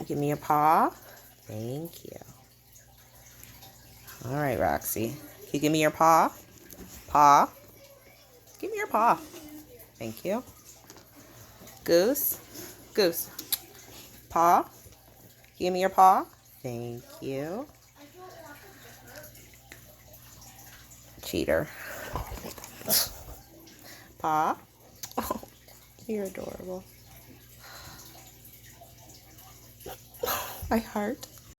Give me your paw. Thank you. All right, Roxy. Can you give me your paw? Paw. Give me your paw. Thank you. Goose. Goose. Paw. Give me your paw. Thank you. Cheater. Paw. Oh, you're adorable. My heart.